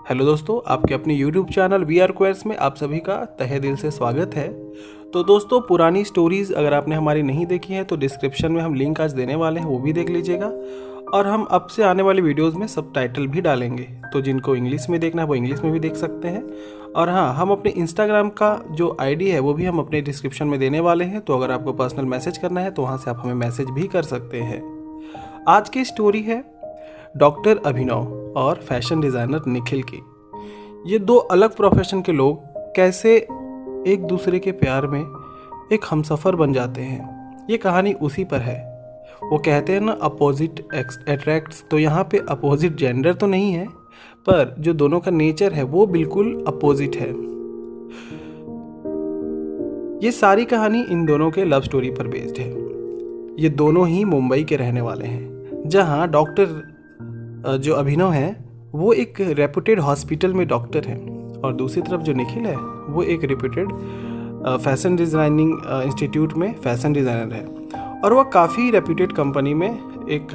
Hello दोस्तों, आपके अपने YouTube चैनल वी आर क्वेयर्स में आप सभी का तहे दिल से स्वागत है। तो दोस्तों, पुरानी स्टोरीज़ अगर आपने हमारी नहीं देखी है तो डिस्क्रिप्शन में हम लिंक आज देने वाले हैं, वो भी देख लीजिएगा। और हम अब से आने वाले वीडियोस में सब टाइटल भी डालेंगे, तो जिनको इंग्लिश में देखना है वो इंग्लिश में भी देख सकते हैं। और हाँ, हम अपने इंस्टाग्राम का जो आईडी है वो भी हम अपने डिस्क्रिप्शन में देने वाले हैं, तो अगर आपको पर्सनल मैसेज करना है तो वहाँ से आप हमें मैसेज भी कर सकते हैं। आज की स्टोरी है डॉक्टर अभिनव और फैशन डिज़ाइनर निखिल की। ये दो अलग प्रोफेशन के लोग कैसे एक दूसरे के प्यार में एक हमसफ़र बन जाते हैं, ये कहानी उसी पर है। वो कहते हैं ना, अपोजिट अट्रैक्ट्स। तो यहाँ पे अपोजिट जेंडर तो नहीं है, पर जो दोनों का नेचर है वो बिल्कुल अपोजिट है। ये सारी कहानी इन दोनों के लव स्टोरी पर बेस्ड है। ये दोनों ही मुंबई के रहने वाले हैं, जहाँ डॉक्टर जो अभिनव है वो एक रेपुटेड हॉस्पिटल में डॉक्टर है, और दूसरी तरफ जो निखिल है वो एक रेपुटेड फैशन डिज़ाइनिंग इंस्टीट्यूट में फैशन डिज़ाइनर है, और वह काफ़ी रेपुटेड कंपनी में एक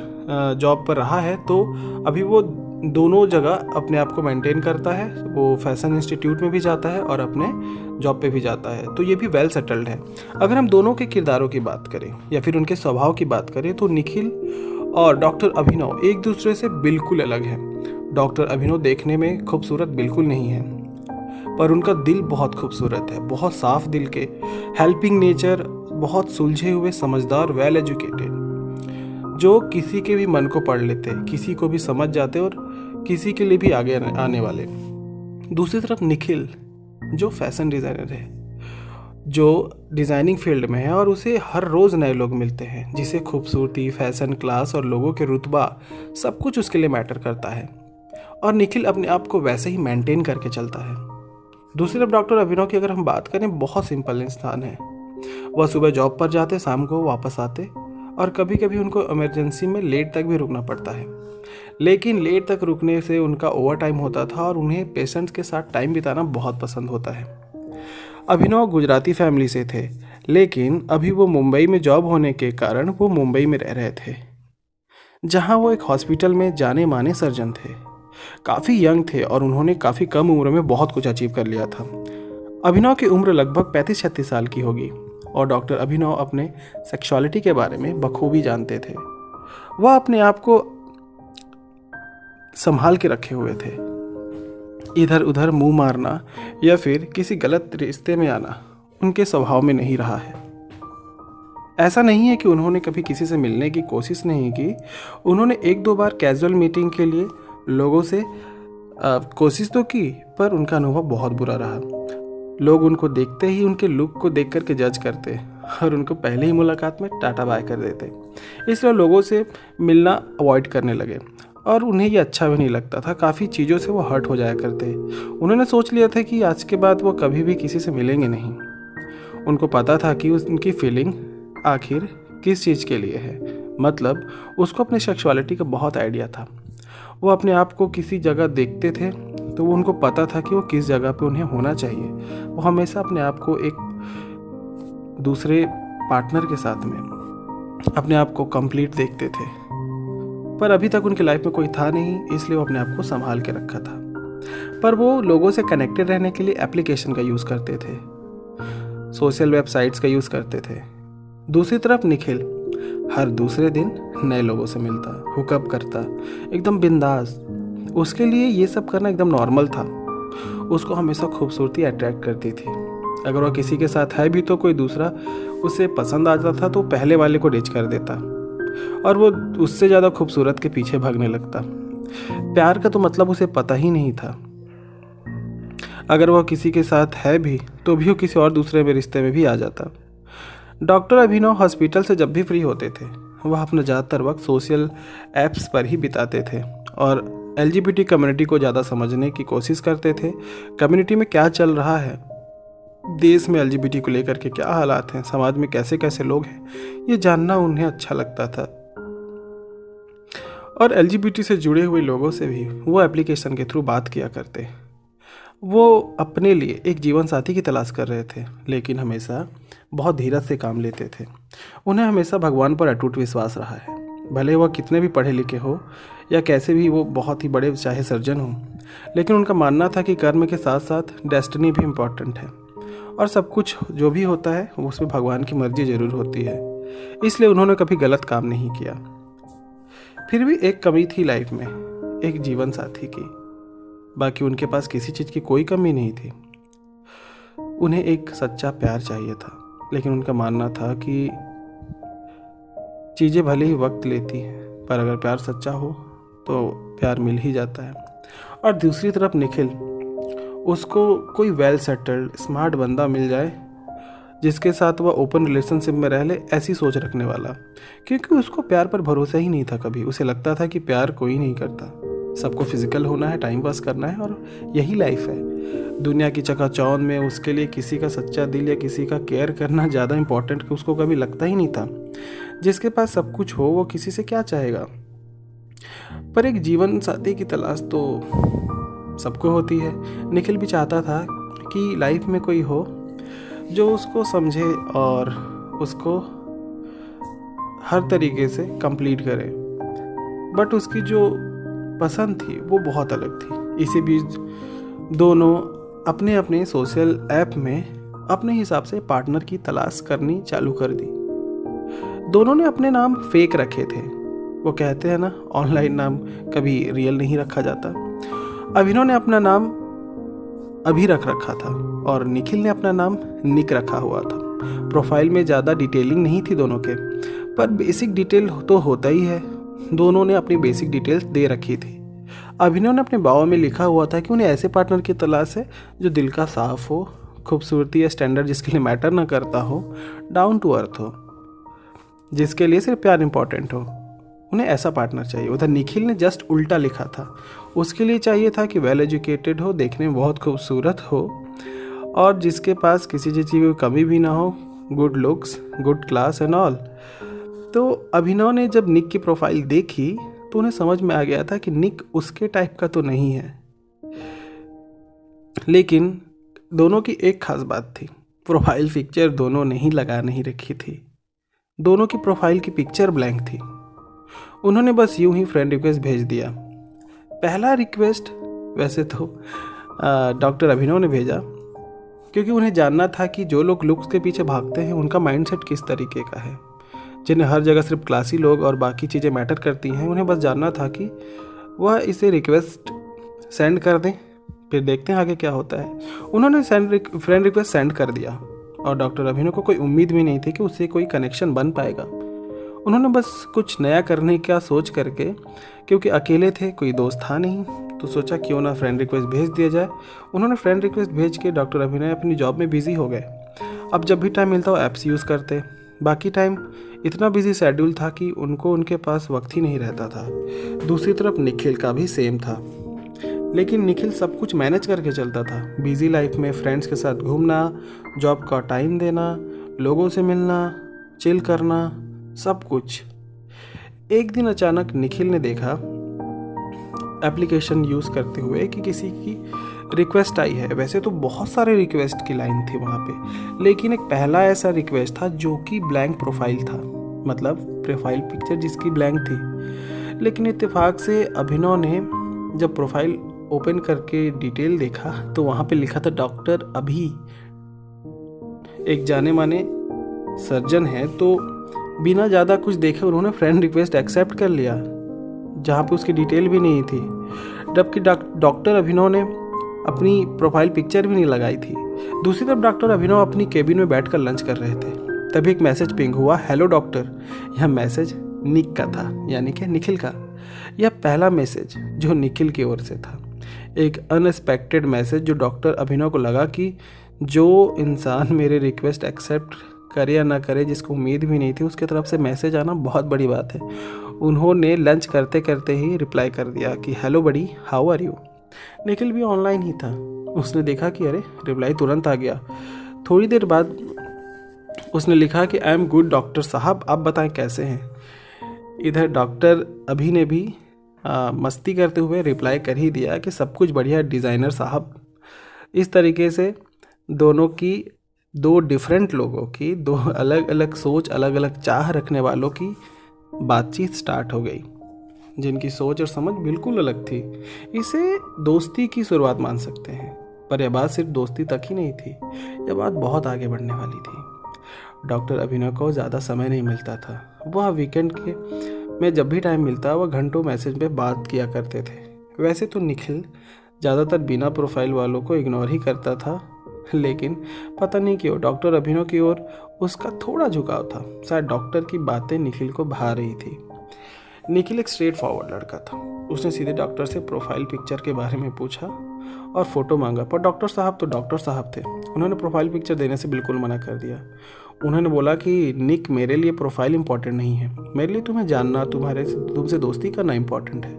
जॉब पर रहा है। तो अभी वो दोनों जगह अपने आप को मेंटेन करता है। वो फैशन इंस्टीट्यूट में भी जाता है और अपने जॉब पे भी जाता है, तो ये भी वेल सेटल्ड है। अगर हम दोनों के किरदारों की बात करें या फिर उनके स्वभाव की बात करें तो निखिल और डॉक्टर अभिनव एक दूसरे से बिल्कुल अलग हैं। डॉक्टर अभिनव देखने में खूबसूरत बिल्कुल नहीं है, पर उनका दिल बहुत खूबसूरत है, बहुत साफ दिल के, हेल्पिंग नेचर, बहुत सुलझे हुए, समझदार, वेल एजुकेटेड, जो किसी के भी मन को पढ़ लेते, किसी को भी समझ जाते और किसी के लिए भी आगे आने वाले। दूसरी तरफ निखिल जो फैशन डिज़ाइनर है, जो डिज़ाइनिंग फील्ड में है, और उसे हर रोज़ नए लोग मिलते हैं, जिसे खूबसूरती, फैशन, क्लास और लोगों के रुतबा सब कुछ उसके लिए मैटर करता है, और निखिल अपने आप को वैसे ही मेंटेन करके चलता है। दूसरी तरफ डॉक्टर अभिनव की अगर हम बात करें, बहुत सिंपल इंसान है। वह सुबह जॉब पर जाते, शाम को वापस आते, और कभी कभी उनको इमरजेंसी में लेट तक भी रुकना पड़ता है, लेकिन लेट तक रुकने से उनका ओवर टाइम होता था, और उन्हें पेशेंट्स के साथ टाइम बिताना बहुत पसंद होता है। अभिनव गुजराती फैमिली से थे, लेकिन अभी वो मुंबई में जॉब होने के कारण वो मुंबई में रह रहे थे, जहां वो एक हॉस्पिटल में जाने माने सर्जन थे। काफ़ी यंग थे और उन्होंने काफ़ी कम उम्र में बहुत कुछ अचीव कर लिया था। अभिनव की उम्र लगभग 35-36 साल की होगी, और डॉक्टर अभिनव अपने सेक्सुअलिटी के बारे में बखूबी जानते थे। वह अपने आप को संभाल के रखे हुए थे। इधर उधर मुंह मारना या फिर किसी गलत रिश्ते में आना उनके स्वभाव में नहीं रहा है। ऐसा नहीं है कि उन्होंने कभी किसी से मिलने की कोशिश नहीं की। उन्होंने 1-2 बार कैजुअल मीटिंग के लिए लोगों से कोशिश तो की, पर उनका अनुभव बहुत बुरा रहा। लोग उनको देखते ही उनके लुक को देख कर के जज करते, और उनको पहले ही मुलाकात में टाटा बाय कर देते। इसलिए लोगों से मिलना अवॉइड करने लगे, और उन्हें ये अच्छा भी नहीं लगता था। काफ़ी चीज़ों से वो हर्ट हो जाया करते। उन्होंने सोच लिया था कि आज के बाद वो कभी भी किसी से मिलेंगे नहीं। उनको पता था कि उनकी फीलिंग आखिर किस चीज़ के लिए है, मतलब उसको अपने सेक्सुअलिटी का बहुत आइडिया था। वो अपने आप को किसी जगह देखते थे तो वो उनको पता था कि वो किस जगह पे उन्हें होना चाहिए। वो हमेशा अपने आप को एक दूसरे पार्टनर के साथ में अपने आप को कंप्लीट देखते थे, पर अभी तक उनकी लाइफ में कोई था नहीं, इसलिए वो अपने आप को संभाल के रखा था। पर वो लोगों से कनेक्टेड रहने के लिए एप्लीकेशन का यूज़ करते थे, सोशल वेबसाइट्स का यूज़ करते थे। दूसरी तरफ निखिल हर दूसरे दिन नए लोगों से मिलता, हुकअप करता, एकदम बिंदास। उसके लिए ये सब करना एकदम नॉर्मल था। उसको हमेशा खूबसूरती अट्रैक्ट करती थी। अगर वह किसी के साथ है भी तो कोई दूसरा उसे पसंद आता था तो पहले वाले को डिच कर देता, और वो उससे ज़्यादा खूबसूरत के पीछे भागने लगता। प्यार का तो मतलब उसे पता ही नहीं था। अगर वह किसी के साथ है भी तो भी वो किसी और दूसरे में रिश्ते में भी आ जाता। डॉक्टर अभिनव हॉस्पिटल से जब भी फ्री होते थे वह अपना ज़्यादातर वक्त सोशल ऐप्स पर ही बिताते थे, और LGBT कम्युनिटी को ज़्यादा समझने की कोशिश करते थे। कम्युनिटी में क्या चल रहा है, देश में LGBT को लेकर के क्या हालात हैं, समाज में कैसे कैसे लोग हैं, ये जानना उन्हें अच्छा लगता था। और LGBT से जुड़े हुए लोगों से भी वो एप्लीकेशन के थ्रू बात किया करते। वो अपने लिए एक जीवन साथी की तलाश कर रहे थे, लेकिन हमेशा बहुत धीरज से काम लेते थे। उन्हें हमेशा भगवान पर अटूट विश्वास रहा है। भले वह कितने भी पढ़े लिखे हो या कैसे भी वो बहुत ही बड़े चाहे सर्जन हो, लेकिन उनका मानना था कि कर्म के साथ साथ डेस्टिनी भी इम्पॉर्टेंट है और सब कुछ जो भी होता है उसमें भगवान की मर्जी ज़रूर होती है। इसलिए उन्होंने कभी गलत काम नहीं किया। फिर भी एक कमी थी लाइफ में, एक जीवन साथी की। बाकी उनके पास किसी चीज़ की कोई कमी नहीं थी। उन्हें एक सच्चा प्यार चाहिए था, लेकिन उनका मानना था कि चीज़ें भले ही वक्त लेती हैं, पर अगर प्यार सच्चा हो तो प्यार मिल ही जाता है। और दूसरी तरफ निखिल, उसको कोई वेल सेटल्ड स्मार्ट बंदा मिल जाए जिसके साथ वह ओपन रिलेशनशिप में रह ले, ऐसी सोच रखने वाला। क्योंकि उसको प्यार पर भरोसा ही नहीं था कभी। उसे लगता था कि प्यार कोई नहीं करता, सबको फिजिकल होना है, टाइम पास करना है और यही लाइफ है। दुनिया की चकाचौंध में उसके लिए किसी का सच्चा दिल या किसी का केयर करना ज़्यादा इंपॉर्टेंट कि उसको कभी लगता ही नहीं था। जिसके पास सब कुछ हो वो किसी से क्या चाहेगा। पर एक जीवन साथी की तलाश तो सबको होती है। निखिल भी चाहता था कि लाइफ में कोई हो जो उसको समझे और उसको हर तरीके से कंप्लीट करे। बट उसकी जो पसंद थी वो बहुत अलग थी। इसी बीच दोनों अपने अपने सोशल ऐप में अपने हिसाब से पार्टनर की तलाश करनी चालू कर दी। दोनों ने अपने नाम फेक रखे थे। वो कहते हैं ना, ऑनलाइन नाम कभी रियल नहीं रखा जाता। अभिनव ने अपना नाम अभी रख रखा था और निखिल ने अपना नाम निक रखा हुआ था। प्रोफाइल में ज़्यादा डिटेलिंग नहीं थी दोनों के, पर बेसिक डिटेल तो होता ही है। दोनों ने अपनी बेसिक डिटेल्स दे रखी थी। अभिनव ने अपने बायो में लिखा हुआ था कि उन्हें ऐसे पार्टनर की तलाश है जो दिल का साफ हो, खूबसूरती या स्टैंडर्ड जिसके लिए मैटर ना करता हो, डाउन टू अर्थ हो, जिसके लिए सिर्फ प्यार इंपॉर्टेंट हो। उन्हें ऐसा पार्टनर चाहिए। उधर निखिल ने जस्ट उल्टा लिखा था। उसके लिए चाहिए था कि वेल एजुकेटेड हो, देखने में बहुत खूबसूरत हो और जिसके पास किसी चीज़ की कमी भी ना हो, good looks, good class and all. तो अभिनव ने जब निक की प्रोफाइल देखी तो उन्हें समझ में आ गया था कि निक उसके टाइप का तो नहीं है। लेकिन दोनों की एक खास बात थी, प्रोफाइल पिक्चर दोनों ने ही लगा नहीं रखी थी। दोनों की प्रोफाइल की पिक्चर ब्लैंक थी। उन्होंने बस यूं ही फ्रेंड रिक्वेस्ट भेज दिया। पहला रिक्वेस्ट वैसे तो डॉक्टर अभिनव ने भेजा, क्योंकि उन्हें जानना था कि जो लोग लुक्स के पीछे भागते हैं उनका माइंडसेट किस तरीके का है। जिन्हें हर जगह सिर्फ क्लासी लोग और बाकी चीज़ें मैटर करती हैं, उन्हें बस जानना था कि वह इसे रिक्वेस्ट सेंड कर दें, फिर देखते हैं आगे क्या होता है। उन्होंने फ्रेंड रिक्वेस्ट सेंड कर दिया और डॉक्टर अभिनव को कोई उम्मीद भी नहीं थी कि उससे कोई कनेक्शन बन पाएगा। उन्होंने बस कुछ नया करने का सोच करके, क्योंकि अकेले थे, कोई दोस्त था नहीं, तो सोचा क्यों ना फ्रेंड रिक्वेस्ट भेज दिया जाए। उन्होंने फ्रेंड रिक्वेस्ट भेज के डॉक्टर अभिनव अपनी जॉब में बिजी हो गए। अब जब भी टाइम मिलता वो ऐप्स यूज़ करते। बाकी टाइम इतना बिजी शेड्यूल था कि उनके पास वक्त ही नहीं रहता था। दूसरी तरफ निखिल का भी सेम था, लेकिन निखिल सब कुछ मैनेज करके चलता था। बिजी लाइफ में फ्रेंड्स के साथ घूमना, जॉब का टाइम देना, लोगों से मिलना, चिल करना, सब कुछ। एक दिन अचानक निखिल ने देखा एप्लीकेशन यूज़ करते हुए कि किसी की रिक्वेस्ट आई है। वैसे तो बहुत सारे रिक्वेस्ट की लाइन थी वहाँ पे, लेकिन एक पहला ऐसा रिक्वेस्ट था जो कि ब्लैंक प्रोफाइल था, मतलब प्रोफाइल पिक्चर जिसकी ब्लैंक थी। लेकिन इत्तेफाक से अभिनव ने जब प्रोफाइल ओपन करके डिटेल देखा तो वहाँ पे लिखा था डॉक्टर अभी। एक जाने माने सर्जन है, तो बिना ज़्यादा कुछ देखे उन्होंने फ्रेंड रिक्वेस्ट एक्सेप्ट कर लिया, जहाँ पे उसकी डिटेल भी नहीं थी। जबकि डॉक्टर अभिनव ने अपनी प्रोफाइल पिक्चर भी नहीं लगाई थी। दूसरी तरफ डॉक्टर अभिनव अपनी केबिन में बैठकर लंच कर रहे थे। तभी एक मैसेज पिंग हुआ, हेलो डॉक्टर। यह मैसेज निक का था, यानी कि निखिल का। यह पहला मैसेज जो निखिल की ओर से था, एक अनएक्सपेक्टेड मैसेज जो डॉक्टर अभिनव को लगा कि जो इंसान मेरे रिक्वेस्ट एक्सेप्ट करे या ना करे, जिसको उम्मीद भी नहीं थी, उसके तरफ से मैसेज आना बहुत बड़ी बात है। उन्होंने लंच करते करते ही रिप्लाई कर दिया कि hello buddy, how are you. Nikhil भी ऑनलाइन ही था। उसने देखा कि अरे रिप्लाई तुरंत आ गया। थोड़ी देर बाद उसने लिखा कि आई एम गुड डॉक्टर साहब, आप बताएं कैसे हैं। इधर डॉक्टर अभी ने भी मस्ती करते हुए रिप्लाई कर ही दिया कि सब कुछ बढ़िया डिज़ाइनर साहब। इस तरीके से दोनों की, दो डिफरेंट लोगों की, दो अलग अलग सोच, अलग अलग चाह रखने वालों की बातचीत स्टार्ट हो गई। जिनकी सोच और समझ बिल्कुल अलग थी। इसे दोस्ती की शुरुआत मान सकते हैं। पर यह बात सिर्फ दोस्ती तक ही नहीं थी, यह बात बहुत आगे बढ़ने वाली थी। डॉक्टर अभिनव को ज़्यादा समय नहीं मिलता था। वह वीकेंड के में जब भी टाइम मिलता वह घंटों मैसेज पे बात किया करते थे। वैसे तो निखिल ज़्यादातर बिना प्रोफाइल वालों को इग्नोर ही करता था, लेकिन पता नहीं क्यों डॉक्टर अभिनव की ओर उसका थोड़ा झुकाव था। शायद डॉक्टर की बातें निखिल को भा रही थी। निखिल एक स्ट्रेट फॉरवर्ड लड़का था। उसने सीधे डॉक्टर से प्रोफाइल पिक्चर के बारे में पूछा और फोटो मांगा, पर डॉक्टर साहब तो डॉक्टर साहब थे। उन्होंने प्रोफाइल पिक्चर देने से बिल्कुल मना कर दिया। उन्होंने बोला कि निक, मेरे लिए प्रोफाइल इंपॉर्टेंट नहीं है, मेरे लिए तुम्हें जानना, तुमसे दोस्ती करना इंपॉर्टेंट है,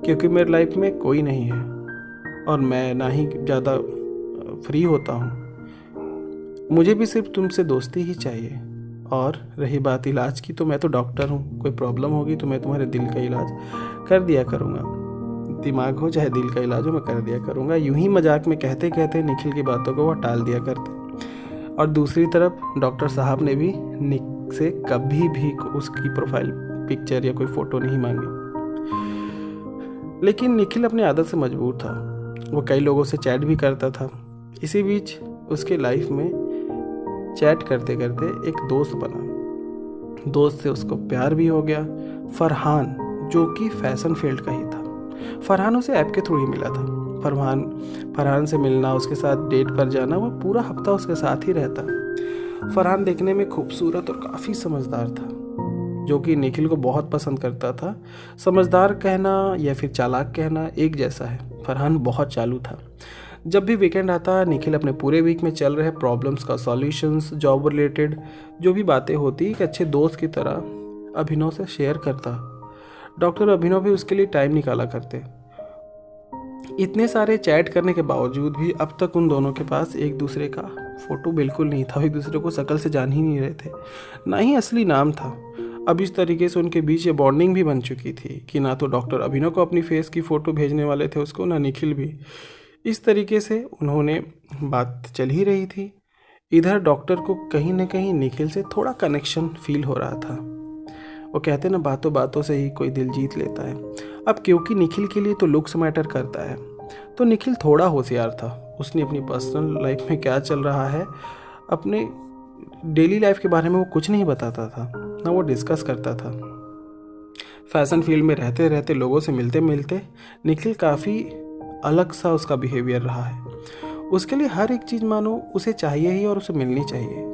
क्योंकि मेरी लाइफ में कोई नहीं है और मैं ना ही ज़्यादा फ्री होता हूँ। मुझे भी सिर्फ तुमसे दोस्ती ही चाहिए। और रही बात इलाज की, तो मैं तो डॉक्टर हूँ, कोई प्रॉब्लम होगी तो मैं तुम्हारे दिल का इलाज कर दिया करूँगा। दिमाग हो चाहे दिल का इलाज हो, मैं कर दिया करूँगा। यूं ही मजाक में कहते कहते निखिल की बातों को वह टाल दिया करते। और दूसरी तरफ डॉक्टर साहब ने भी निक से कभी भी उसकी प्रोफाइल पिक्चर या कोई फ़ोटो नहीं मांगी। लेकिन निखिल अपनी आदत से मजबूर था। वो कई लोगों से चैट भी करता था। इसी बीच उसके लाइफ में चैट करते करते एक दोस्त बना। दोस्त से उसको प्यार भी हो गया, फरहान, जो कि फैशन फील्ड का ही था। फरहान उसे ऐप के थ्रू ही मिला था। फरहान से मिलना, उसके साथ डेट पर जाना, वो पूरा हफ्ता उसके साथ ही रहता। फरहान देखने में खूबसूरत और काफ़ी समझदार था, जो कि निखिल को बहुत पसंद करता था। समझदार कहना या फिर चालाक कहना एक जैसा है। फरहान बहुत चालू था। जब भी वीकेंड आता, निखिल अपने पूरे वीक में चल रहे प्रॉब्लम्स का सॉल्यूशंस, जॉब रिलेटेड जो भी बातें होती, एक अच्छे दोस्त की तरह अभिनव से शेयर करता। डॉक्टर अभिनव भी उसके लिए टाइम निकाला करते। इतने सारे चैट करने के बावजूद भी अब तक उन दोनों के पास एक दूसरे का फोटो बिल्कुल नहीं था। एक दूसरे को शक्ल से जान ही नहीं रहे थे, ना ही असली नाम था। अब इस तरीके से उनके बीच ये बॉन्डिंग भी बन चुकी थी कि ना तो डॉक्टर अभिनव को अपनी फेस की फ़ोटो भेजने वाले थे उसको, ना निखिल भी। इस तरीके से उन्होंने बात चल ही रही थी। इधर डॉक्टर को कहीं ना कहीं निखिल से थोड़ा कनेक्शन फील हो रहा था। वो कहते ना, बातों बातों से ही कोई दिल जीत लेता है। अब क्योंकि निखिल के लिए तो लुक्स मैटर करता है, तो निखिल थोड़ा होशियार था। उसने अपनी पर्सनल लाइफ में क्या चल रहा है, अपने डेली लाइफ के बारे में वो कुछ नहीं बताता था, ना वो डिस्कस करता था। फैशन फील्ड में रहते रहते, लोगों से मिलते मिलते निखिल काफ़ी अलग सा उसका बिहेवियर रहा है। उसके लिए हर एक चीज़ मानो उसे चाहिए ही और उसे मिलनी चाहिए।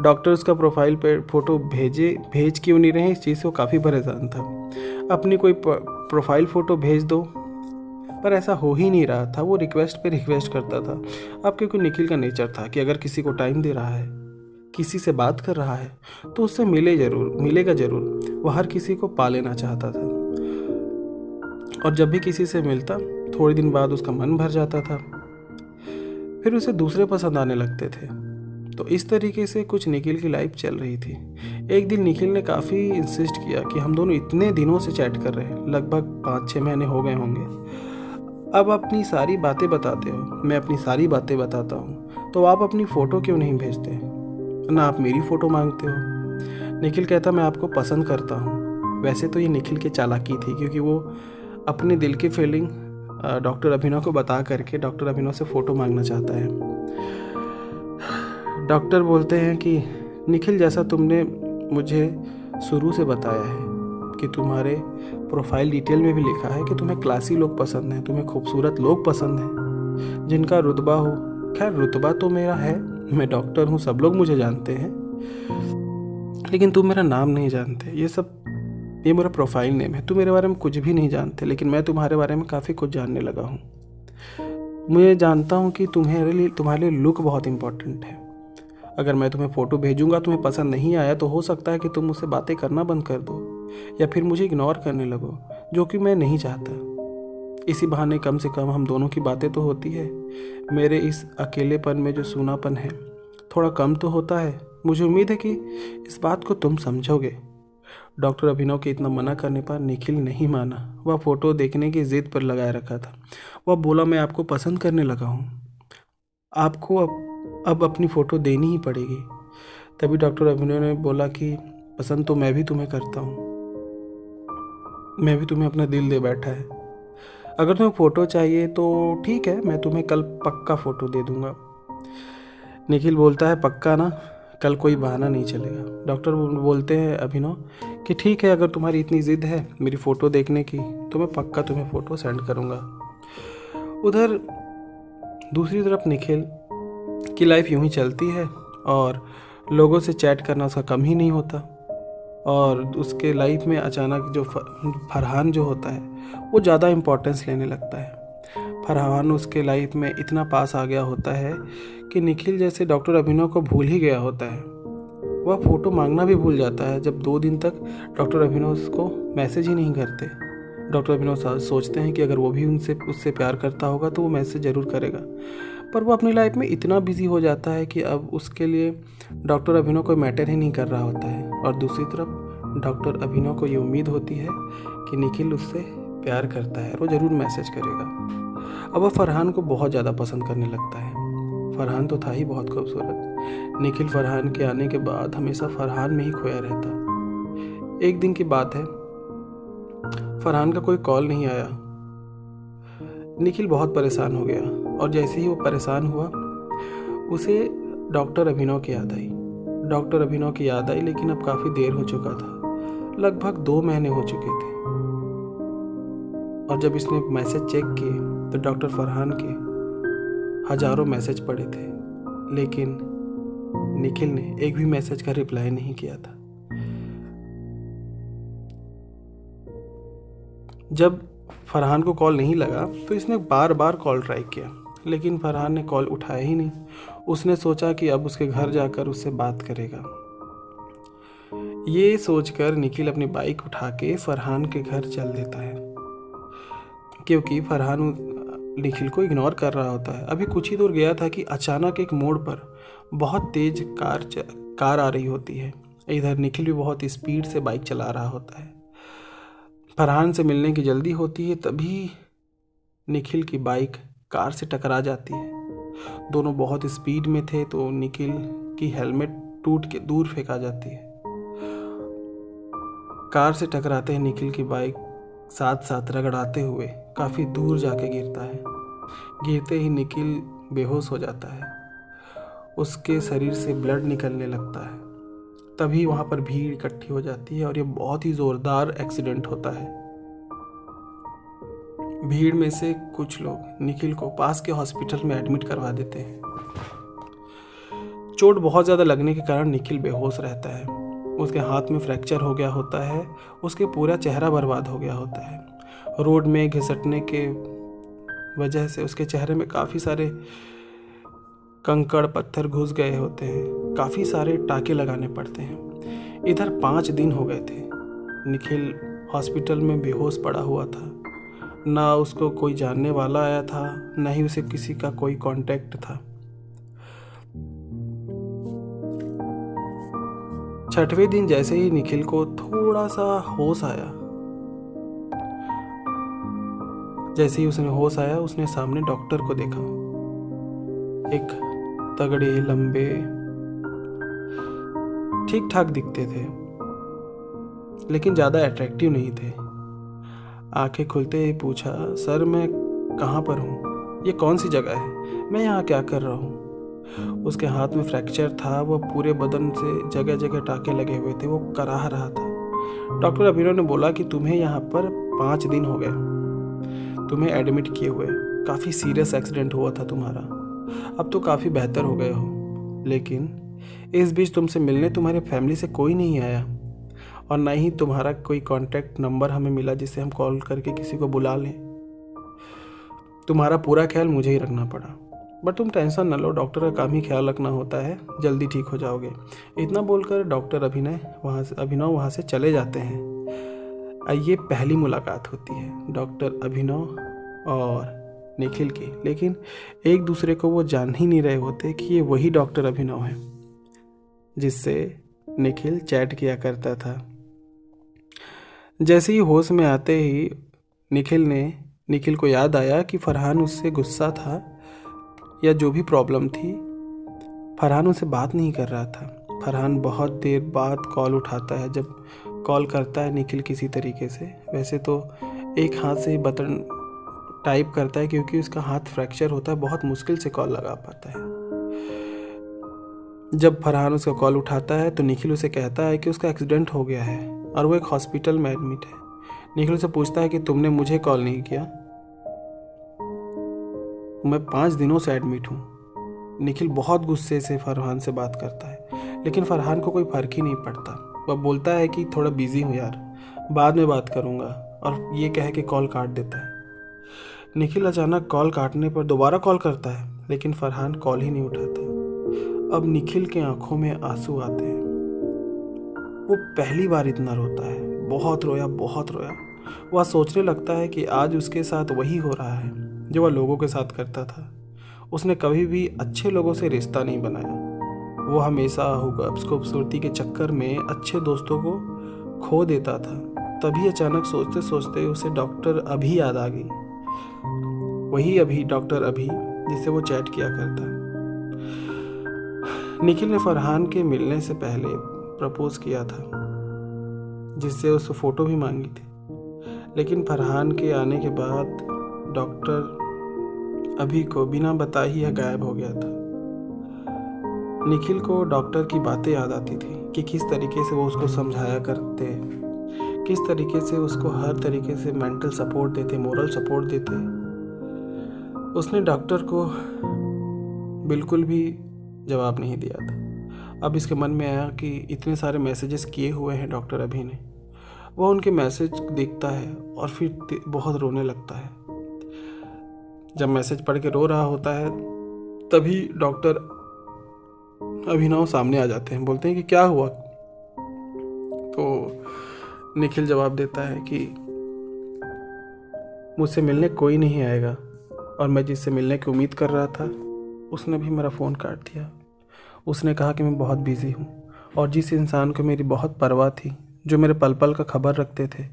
डॉक्टर उसका प्रोफाइल पे फोटो भेज क्यों नहीं रहे, इस चीज़ से वो काफ़ी परेशान था। अपनी कोई प्रोफाइल फ़ोटो भेज दो, पर ऐसा हो ही नहीं रहा था। वो रिक्वेस्ट पे रिक्वेस्ट करता था। अब क्योंकि निखिल का नेचर था कि अगर किसी को टाइम दे रहा है, किसी से बात कर रहा है, तो उससे मिलेगा ज़रूर। वह हर किसी को पा लेना चाहता था। और जब भी किसी से मिलता, थोड़े दिन बाद उसका मन भर जाता था, फिर उसे दूसरे पसंद आने लगते थे। तो इस तरीके से कुछ निखिल की लाइफ चल रही थी। एक दिन निखिल ने काफ़ी इंसिस्ट किया कि हम दोनों इतने दिनों से चैट कर रहे हैं, लगभग 5-6 महीने हो गए होंगे, अब अपनी सारी बातें बताते हो, मैं अपनी सारी बातें बताता हूँ, तो आप अपनी फ़ोटो क्यों नहीं भेजते, ना आप मेरी फ़ोटो मांगते हो। निखिल कहता, मैं आपको पसंद करता हूँ। वैसे तो ये निखिल की चालाकी थी, क्योंकि वो अपने दिल की फीलिंग डॉक्टर अभिनव को बता करके डॉक्टर अभिनव से फ़ोटो मांगना चाहता है। डॉक्टर बोलते हैं कि निखिल, जैसा तुमने मुझे शुरू से बताया है कि तुम्हारे प्रोफाइल डिटेल में भी लिखा है कि तुम्हें क्लासी लोग पसंद हैं, तुम्हें खूबसूरत लोग पसंद हैं, जिनका रुतबा हो। खैर, रुतबा तो मेरा है, मैं डॉक्टर हूँ, सब लोग मुझे जानते हैं, लेकिन तुम मेरा नाम नहीं जानते। ये मेरा प्रोफाइल नेम है। तुम मेरे बारे में कुछ भी नहीं जानते, लेकिन मैं तुम्हारे बारे में काफ़ी कुछ जानने लगा हूँ। मैं जानता हूँ कि तुम्हारे लिए लुक बहुत इम्पोर्टेंट है। अगर मैं तुम्हें फ़ोटो भेजूंगा, तुम्हें पसंद नहीं आया, तो हो सकता है कि तुम मुझसे बातें करना बंद कर दो या फिर मुझे इग्नोर करने लगो, जो कि मैं नहीं चाहता। इसी बहाने कम से कम हम दोनों की बातें तो होती है। मेरे इस अकेलेपन में जो सूनापन है, थोड़ा कम तो होता है। मुझे उम्मीद है कि इस बात को तुम समझोगे। डॉक्टर अभिनव के इतना मना करने पर निखिल नहीं माना। वह फ़ोटो देखने की जिद पर लगाए रखा था। वह बोला, मैं आपको पसंद करने लगा हूँ, आपको अब अपनी फ़ोटो देनी ही पड़ेगी। तभी डॉक्टर अभिनव ने बोला कि पसंद तो मैं भी तुम्हें करता हूँ। मैं भी तुम्हें अपना दिल दे बैठा है। अगर तुम्हें फ़ोटो चाहिए तो ठीक है, मैं तुम्हें कल पक्का फ़ोटो दे दूँगा। निखिल बोलता है, पक्का ना? कल कोई बहाना नहीं चलेगा। डॉक्टर बोलते हैं अभिनव कि ठीक है, अगर तुम्हारी इतनी ज़िद है मेरी फ़ोटो देखने की तो मैं पक्का तुम्हें फ़ोटो सेंड करूँगा। उधर दूसरी तरफ निखिल की लाइफ यूं ही चलती है और लोगों से चैट करना उसका कम ही नहीं होता। और उसके लाइफ में अचानक जो फरहान जो होता है वो ज़्यादा इम्पोर्टेंस लेने लगता है। फरहान उसके लाइफ में इतना पास आ गया होता है कि निखिल जैसे डॉक्टर अभिनव को भूल ही गया होता है। वह फ़ोटो मांगना भी भूल जाता है जब 2 दिन तक डॉक्टर अभिनव उसको मैसेज ही नहीं करते। डॉक्टर अभिनव सोचते हैं कि अगर वो भी उससे प्यार करता होगा तो वो मैसेज ज़रूर करेगा, पर वो अपनी लाइफ में इतना बिजी हो जाता है कि अब उसके लिए डॉक्टर अभिनव कोई मैटर ही नहीं कर रहा होता है। और दूसरी तरफ डॉक्टर अभिनव को ये उम्मीद होती है कि निखिल उससे प्यार करता है, वो ज़रूर मैसेज करेगा। अब वह फरहान को बहुत ज़्यादा पसंद करने लगता है। फरहान तो था ही बहुत खूबसूरत। निखिल फरहान के आने के बाद हमेशा फरहान में ही खोया रहता। एक दिन की बात है, फरहान का कोई कॉल नहीं आया। निखिल बहुत परेशान हो गया और जैसे ही वो परेशान हुआ उसे डॉक्टर अभिनव की याद आई। डॉक्टर अभिनव की याद आई, लेकिन अब काफ़ी देर हो चुका था, लगभग 2 महीने हो चुके थे। और जब इसने मैसेज चेक किए तो डॉक्टर फरहान के हजारों मैसेज पड़े थे, लेकिन निखिल ने एक भी मैसेज का रिप्लाई नहीं किया था। जब फरहान को कॉल नहीं लगा तो इसने बार बार कॉल ट्राई किया, लेकिन फरहान ने कॉल उठाया ही नहीं। उसने सोचा कि अब उसके घर जाकर उससे बात करेगा। ये सोचकर निखिल अपनी बाइक उठा के फरहान के घर चल देता है, क्योंकि फरहान निखिल को इग्नोर कर रहा होता है। अभी कुछ ही दूर गया था कि अचानक एक मोड़ पर बहुत तेज कार आ रही होती है। इधर निखिल भी बहुत स्पीड से बाइक चला रहा होता है। फरहान से मिलने की जल्दी होती है, तभी निखिल की बाइक कार से टकरा जाती है। दोनों बहुत स्पीड में थे तो निखिल की हेलमेट टूट के दूर फेंका जाती है। कार से टकराते ही निखिल की बाइक साथ साथ रगड़ाते हुए काफ़ी दूर जाके गिरता है। गिरते ही निखिल बेहोश हो जाता है, उसके शरीर से ब्लड निकलने लगता है। तभी वहाँ पर भीड़ इकट्ठी हो जाती है और ये बहुत ही ज़ोरदार एक्सीडेंट होता है। भीड़ में से कुछ लोग निखिल को पास के हॉस्पिटल में एडमिट करवा देते हैं। चोट बहुत ज़्यादा लगने के कारण निखिल बेहोश रहता है। उसके हाथ में फ्रैक्चर हो गया होता है, उसके पूरा चेहरा बर्बाद हो गया होता है। रोड में घिसटने के वजह से उसके चेहरे में काफ़ी सारे कंकड़ पत्थर घुस गए होते हैं, काफ़ी सारे टाके लगाने पड़ते हैं। इधर 5 दिन हो गए थे। निखिल हॉस्पिटल में बेहोश पड़ा हुआ था। ना उसको कोई जानने वाला आया था, ना ही उसे किसी का कोई कांटेक्ट था। 6वें दिन जैसे ही निखिल को थोड़ा सा होश आया, जैसे ही उसने होश आया उसने सामने डॉक्टर को देखा। एक तगड़े लंबे ठीक ठाक दिखते थे, लेकिन ज़्यादा अट्रैक्टिव नहीं थे। आंखें खुलते ही पूछा, सर मैं कहाँ पर हूँ? ये कौन सी जगह है? मैं यहाँ क्या कर रहा हूँ? उसके हाथ में फ्रैक्चर था, वह पूरे बदन से जगह जगह टाके लगे हुए थे, वो कराह रहा था। डॉक्टर अभिनव ने बोला कि तुम्हें यहाँ पर 5 दिन हो गए, तुम्हें एडमिट किए हुए, काफ़ी सीरियस एक्सीडेंट हुआ था तुम्हारा। अब तो काफ़ी बेहतर हो गए हो, लेकिन इस बीच तुमसे मिलने तुम्हारे फैमिली से कोई नहीं आया और ना ही तुम्हारा कोई कांटेक्ट नंबर हमें मिला जिससे हम कॉल करके किसी को बुला लें। तुम्हारा पूरा ख्याल मुझे ही रखना पड़ा, बट तुम टेंशन न लो, डॉक्टर का काम ही ख्याल रखना होता है, जल्दी ठीक हो जाओगे। इतना बोलकर डॉक्टर अभिनव वहाँ से चले जाते हैं। ये पहली मुलाकात होती है डॉक्टर अभिनव और निखिल की, लेकिन एक दूसरे को वो जान ही नहीं रहे होते कि ये वही डॉक्टर अभिनव है जिससे निखिल चैट किया करता था। जैसे ही होश में आते ही निखिल को याद आया कि फरहान उससे गुस्सा था या जो भी प्रॉब्लम थी, फरहान उससे बात नहीं कर रहा था। फरहान बहुत देर बाद कॉल उठाता है जब कॉल करता है निखिल किसी तरीके से। वैसे तो एक हाथ से ही बटन टाइप करता है क्योंकि उसका हाथ फ्रैक्चर होता है, बहुत मुश्किल से कॉल लगा पाता है। जब फरहान उसका कॉल उठाता है तो निखिल उसे कहता है कि उसका एक्सीडेंट हो गया है और वो एक हॉस्पिटल में एडमिट है। निखिल से पूछता है कि तुमने मुझे कॉल नहीं किया, मैं 5 दिनों से एडमिट हूँ। निखिल बहुत गुस्से से फरहान से बात करता है, लेकिन फरहान को कोई फ़र्क ही नहीं पड़ता। वह बोलता है कि थोड़ा बिजी हूँ यार, बाद में बात करूँगा, और ये कह के कॉल काट देता है। निखिल अचानक कॉल काटने पर दोबारा कॉल करता है, लेकिन फरहान कॉल ही नहीं उठाता। अब निखिल के आंखों में आंसू आते हैं। वो पहली बार इतना रोता है, बहुत रोया बहुत रोया। वह सोचने लगता है कि आज उसके साथ वही हो रहा है जो वह लोगों के साथ करता था। उसने कभी भी अच्छे लोगों से रिश्ता नहीं बनाया। वो हमेशा खूबसूरती के चक्कर में अच्छे दोस्तों को खो देता था। तभी अचानक सोचते सोचते उसे डॉक्टर अभी याद आ गई, वही अभी डॉक्टर अभी जिससे वो चैट किया करता। निखिल ने फरहान के मिलने से पहले प्रपोज किया था, जिससे उससे फ़ोटो भी मांगी थी, लेकिन फरहान के आने के बाद डॉक्टर अभी को बिना बताए ही गायब हो गया था। निखिल को डॉक्टर की बातें याद आती थी कि किस तरीके से वो उसको समझाया करते, किस तरीके से उसको हर तरीके से मेंटल सपोर्ट देते, मोरल सपोर्ट देते। उसने डॉक्टर को बिल्कुल भी जवाब नहीं दिया था। अब इसके मन में आया कि इतने सारे मैसेजेस किए हुए हैं डॉक्टर अभी ने। वह उनके मैसेज देखता है और फिर बहुत रोने लगता है। जब मैसेज पढ़ के रो रहा होता है तभी डॉक्टर अभिनव सामने आ जाते हैं, बोलते हैं कि क्या हुआ। तो निखिल जवाब देता है कि मुझसे मिलने कोई नहीं आएगा, और मैं जिससे मिलने की उम्मीद कर रहा था उसने भी मेरा फ़ोन काट दिया। उसने कहा कि मैं बहुत बिजी हूँ, और जिस इंसान को मेरी बहुत परवाह थी, जो मेरे पल पल का खबर रखते थे,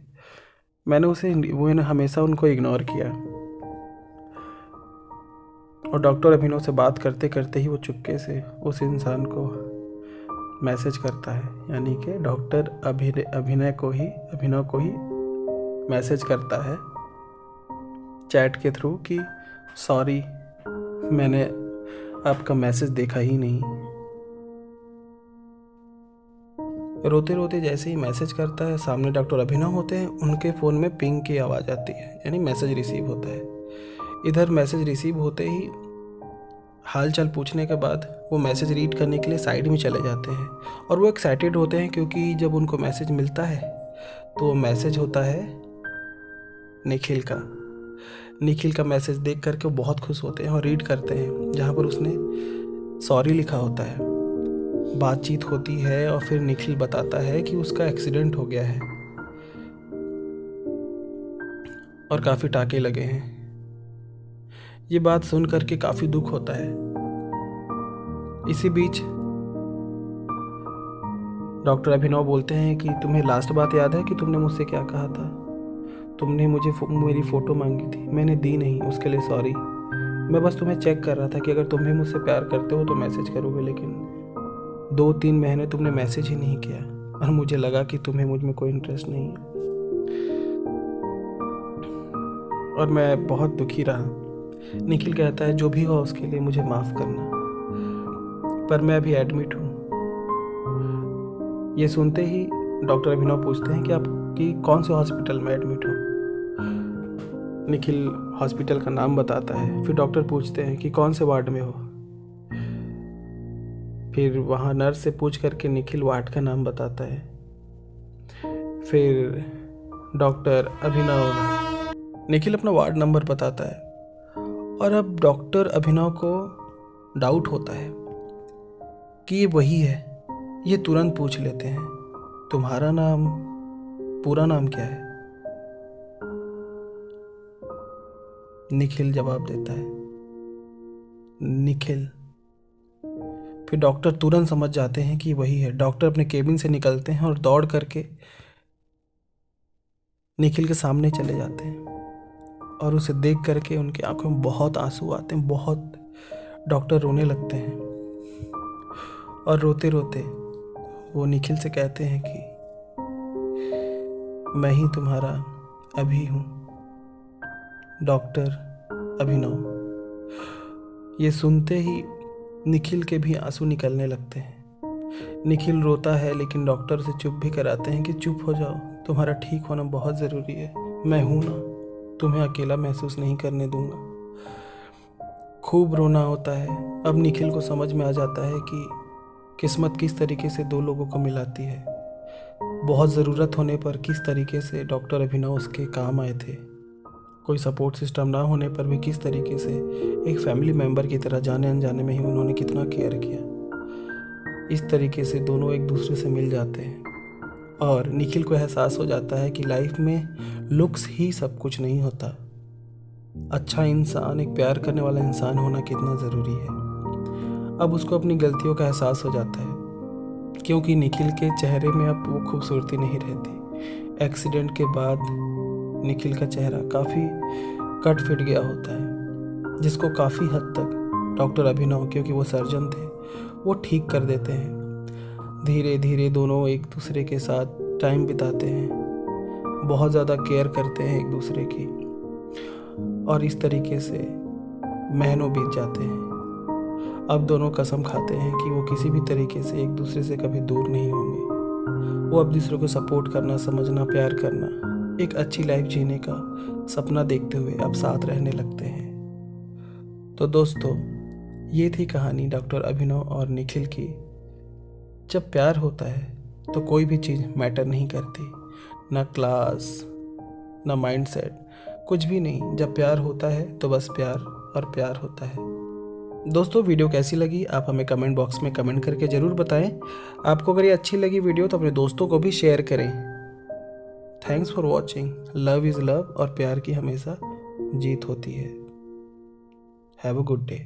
मैंने हमेशा उनको इग्नोर किया। और डॉक्टर अभिनव से बात करते करते ही वो चुपके से उस इंसान को मैसेज करता है, यानी कि डॉक्टर अभिनव को ही मैसेज करता है चैट के थ्रू कि सॉरी, मैंने आपका मैसेज देखा ही नहीं। रोते रोते जैसे ही मैसेज करता है, सामने डॉक्टर अभिनव होते हैं, उनके फ़ोन में पिंग की आवाज़ आती है, यानी मैसेज रिसीव होता है। इधर मैसेज रिसीव होते ही हाल चाल पूछने के बाद वो मैसेज रीड करने के लिए साइड में चले जाते हैं, और वो एक्साइटेड होते हैं क्योंकि जब उनको मैसेज मिलता है तो वो मैसेज होता है निखिल का मैसेज देख करके वो बहुत खुश होते हैं और रीड करते हैं, जहाँ पर उसने सॉरी लिखा होता है। बातचीत होती है और फिर निखिल बताता है कि उसका एक्सीडेंट हो गया है और काफ़ी टाँके लगे हैं। ये बात सुन करके काफ़ी दुख होता है। इसी बीच डॉक्टर अभिनव बोलते हैं कि तुम्हें लास्ट बात याद है कि तुमने मुझसे क्या कहा था? तुमने मुझे मेरी फ़ोटो मांगी थी, मैंने दी नहीं, उसके लिए सॉरी। मैं बस तुम्हें चेक कर रहा था कि अगर तुम भी मुझसे प्यार करते हो तो मैसेज करोगे, लेकिन 2-3 महीने तुमने मैसेज ही नहीं किया, और मुझे लगा कि तुम्हें मुझ में कोई इंटरेस्ट नहीं है, और मैं बहुत दुखी रहा। निखिल कहता है जो भी हो उसके लिए मुझे माफ़ करना, पर मैं अभी एडमिट हूँ। ये सुनते ही डॉक्टर अभिनव पूछते हैं कि आप कि कौन से हॉस्पिटल में एडमिट हो। निखिल हॉस्पिटल का नाम बताता है। फिर डॉक्टर पूछते हैं कि कौन से वार्ड में हो। फिर वहाँ नर्स से पूछ करके निखिल वार्ड का नाम बताता है। फिर डॉक्टर अभिनव निखिल अपना वार्ड नंबर बताता है, और अब डॉक्टर अभिनव को डाउट होता है कि ये वही है। ये तुरंत पूछ लेते हैं, तुम्हारा नाम, पूरा नाम क्या है? निखिल जवाब देता है, निखिल। फिर डॉक्टर तुरंत समझ जाते हैं कि वही है। डॉक्टर अपने केबिन से निकलते हैं और दौड़ करके निखिल के सामने चले जाते हैं, और उसे देख करके उनकी आंखों में बहुत आंसू आते हैं, बहुत। डॉक्टर रोने लगते हैं, और रोते रोते वो निखिल से कहते हैं कि मैं ही तुम्हारा अभी हूँ, डॉक्टर अभिनव। ये सुनते ही निखिल के भी आंसू निकलने लगते हैं। निखिल रोता है लेकिन डॉक्टर से चुप भी कराते हैं कि चुप हो जाओ, तुम्हारा ठीक होना बहुत ज़रूरी है। मैं हूँ ना, तुम्हें अकेला महसूस नहीं करने दूंगा। खूब रोना होता है। अब निखिल को समझ में आ जाता है कि किस्मत किस तरीके से दो लोगों को मिलाती है। बहुत ज़रूरत होने पर किस तरीके से डॉक्टर अभिनव उसके काम आए थे। कोई सपोर्ट सिस्टम ना होने पर भी किस तरीके से एक फैमिली मेम्बर की तरह जाने अनजाने में ही उन्होंने कितना केयर किया। इस तरीके से दोनों एक दूसरे से मिल जाते हैं और निखिल को एहसास हो जाता है कि लाइफ में लुक्स ही सब कुछ नहीं होता। अच्छा इंसान, एक प्यार करने वाला इंसान होना कितना ज़रूरी है। अब उसको अपनी गलतियों का एहसास हो जाता है, क्योंकि निखिल के चेहरे में अब वो खूबसूरती नहीं रहती। एक्सीडेंट के बाद निखिल का चेहरा काफ़ी कट फिट गया होता है, जिसको काफ़ी हद तक डॉक्टर अभिनव, क्योंकि वो सर्जन थे, वो ठीक कर देते हैं। धीरे धीरे दोनों एक दूसरे के साथ टाइम बिताते हैं, बहुत ज़्यादा केयर करते हैं एक दूसरे की, और इस तरीके से महीनों बीत जाते हैं। अब दोनों कसम खाते हैं कि वो किसी भी तरीके से एक दूसरे से कभी दूर नहीं होंगे। वो अब दूसरे को सपोर्ट करना, समझना, प्यार करना, एक अच्छी लाइफ जीने का सपना देखते हुए अब साथ रहने लगते हैं। तो दोस्तों, ये थी कहानी डॉक्टर अभिनव और निखिल की। जब प्यार होता है तो कोई भी चीज़ मैटर नहीं करती, ना क्लास, ना माइंडसेट, कुछ भी नहीं। जब प्यार होता है तो बस प्यार और प्यार होता है। दोस्तों, वीडियो कैसी लगी आप हमें कमेंट बॉक्स में कमेंट करके ज़रूर बताएं। आपको अगर ये अच्छी लगी वीडियो तो अपने दोस्तों को भी शेयर करें। Thanks for watching. Love is love और प्यार की हमेशा जीत होती है। Have a good day.